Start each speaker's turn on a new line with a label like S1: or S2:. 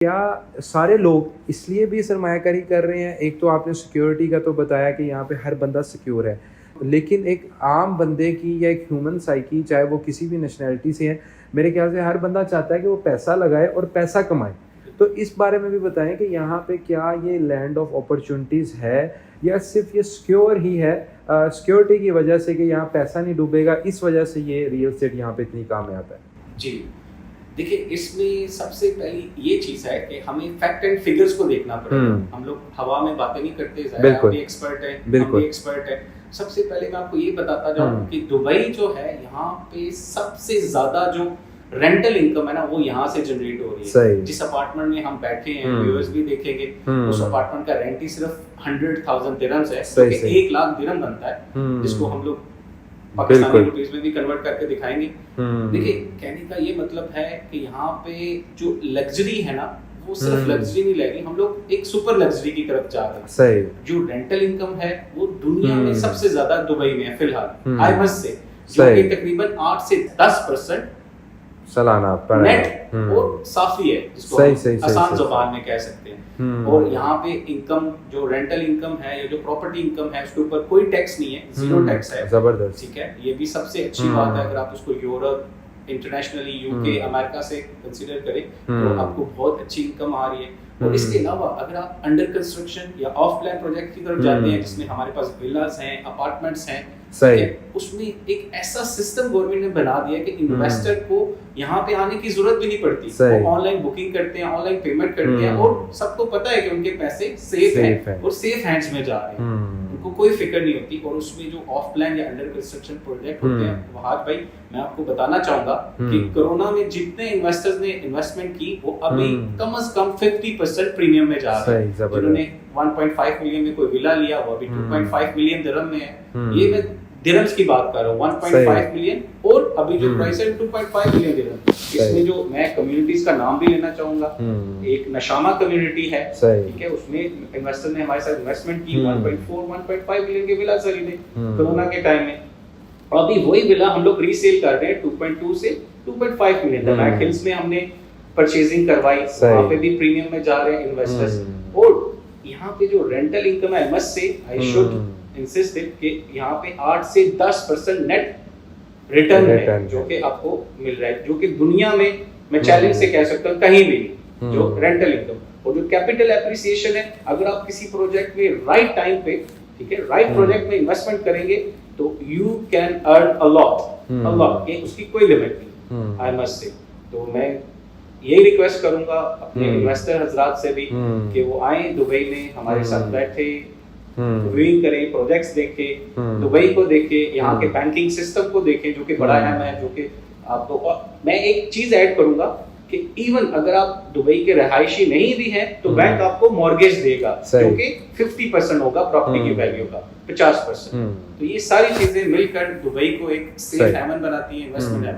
S1: क्या सारे लोग इसलिए भी सरमायाकारी कर रहे हैं? एक तो आपने सिक्योरिटी का तो बताया कि यहाँ पे हर बंदा सिक्योर है, लेकिन एक आम बंदे की या एक ह्यूमन साइकी, चाहे वो किसी भी नेशनैलिटी से है, मेरे ख्याल से हर बंदा चाहता है कि वो पैसा लगाए और पैसा कमाए। तो इस बारे में भी बताएं कि यहाँ पे क्या ये लैंड ऑफ अपॉर्चुनिटीज़ है या सिर्फ ये सिक्योर ही है सिक्योरिटी की वजह से कि यहाँ पैसा नहीं डूबेगा, इस वजह से ये रियल एस्टेट यहाँ पे इतनी कामयाब है?
S2: जी, देखिए इसमें सबसे पहली ये चीज़ है कि हमें फैक्ट एंड फिगर्स को देखना पड़ेगा। हम लोग हवा में बातें नहीं करते, आप भी एक्सपर्ट हैं, हम भी एक्सपर्ट हैं। सबसे पहले मैं आपको ये बताता जाऊँ कि दुबई जो है यहाँ पे सबसे ज़्यादा जो रेंटल इनकम है ना वो यहाँ से जनरेट हो रही है। जिस अपार्टमेंट में हम बैठे हैं, व्यूअर्स भी देखेंगे, उस अपार्टमेंट का रेंट ही सिर्फ 100,000 दिरहम्स है, जो कि 1 लाख दिरहम बनता है, जिसको हम लोग पाकिस्तानी रुपीस में भी कन्वर्ट करके दिखाएंगे। देखिए कहने का ये मतलब है कि यहाँ पे जो लग्जरी है ना वो सिर्फ लग्जरी नहीं लगेगी, हम लोग एक सुपर लग्जरी की तरफ जा रहे हैं। सही। जो रेंटल इनकम है वो दुनिया में सबसे ज्यादा दुबई में है फिलहाल, आई मस्ट से, जो कि तकरीबन 8 से 10%
S1: सालाना
S2: नेट और साफी है, जिसको आसान जुबान में कह सकते हैं। और यहाँ पे इनकम जो रेंटल इनकम है या जो प्रॉपर्टी इनकम है उसके ऊपर कोई टैक्स नहीं है, जीरो टैक्स है।
S1: जबरदस्त,
S2: ठीक है, ये भी सबसे अच्छी बात है। अगर आप उसको यूरोप, इंटरनेशनली यूके, अमेरिका से कंसीडर करें तो आपको बहुत अच्छी इनकम आ रही है। और इसके अलावा अगर आप अंडर कंस्ट्रक्शन या ऑफ प्लान प्रोजेक्ट की तरफ जाते हैं, जिसमें हमारे पास विलास हैं, अपार्टमेंट्स हैं, सही, उसमें एक ऐसा सिस्टम गवर्नमेंट ने बना दिया कि इन्वेस्टर को यहाँ पे आने की जरूरत भी नहीं पड़ती। वो ऑनलाइन बुकिंग करते हैं, ऑनलाइन पेमेंट करते हैं और सबको पता है कि उनके पैसे सेफ हैं और सेफ हैंड्स में जा रहे हैं, उनको कोई फिक्र नहीं होती। और उसमें जो ऑफ प्लान या अंडर कंस्ट्रक्शन प्रोजेक्ट होते हैं, वहाज भाई मैं आपको बताना चाहूंगा कि कोरोना में जितने इन्वेस्टर्स ने इन्वेस्टमेंट की वो अभी कम से कम 50% प्रीमियम में जा रहे हैं। जिन्होंने 1.5 मिलियन में कोई विला लिया वो अभी 2.5 मिलियन दिरहम में है। ये मैं दिरहम्स की बात कर रहा हूँ, 1.5 मिलियन और अभी जो प्राइस है 2.5 मिलियन दिरहम। इसमें जो मैं कम्युनिटीज का नाम भी लेना चाहूंगा, एक नशामा कम्युनिटी है, ठीक है, उसमें इन्वेस्टर ने हमारे साथ इन्वेस्टमेंट की 1.5 मिलियन के विला खरीदे कोरोना के टाइम में। अभी वही विला हम लोग रीसेल कर रहे हैं 2.2 से 2.5 मिलियन। मैक हिल्स में हमने परचेजिंग करवाई, वहां पे भी प्रीमियम में जा रहे हैं इन्वेस्टर्स। और यहाँ पे जो रेंटल इनकम है, must say I should insisted कि यहाँ पे 8 से 10% नेट रिटर्न है जो कि आपको मिल रहा है, जो कि दुनिया में मैं चैलेंज से कह सकता हूँ कहीं भी नहीं, जो रेंटल इनकम। और जो कैपिटल एप्रिसिएशन है, अगर आप किसी प्रोजेक्ट में राइट टाइम पे, ठीक है, राइट प्रोजेक्ट में इन्वेस्टमेंट करेंगे तो you can earn a lot, ये उसकी कोई लिमिट नहीं, आई मस्ट से। तो मैं यही रिक्वेस्ट करूंगा अपने इन्वेस्टर हजरात से भी कि वो आए दुबई में, हमारे साथ बैठे, व्यूइंग करें, प्रोजेक्ट्स देखें, दुबई को देखें, यहाँ के बैंकिंग सिस्टम को देखें जो कि बड़ा अहम है। जो कि आपको, और मैं एक चीज ऐड करूंगा कि इवन अगर आप दुबई के रहायशी नहीं भी हैं तो बैंक आपको मॉर्गेज देगा जो कि 50% होगा प्रॉपर्टी की वैल्यू का, 50%। तो ये सारी चीजें मिलकर दुबई को एक सेफ हेवन बनाती है, इन्वेस्टमेंट हेवन।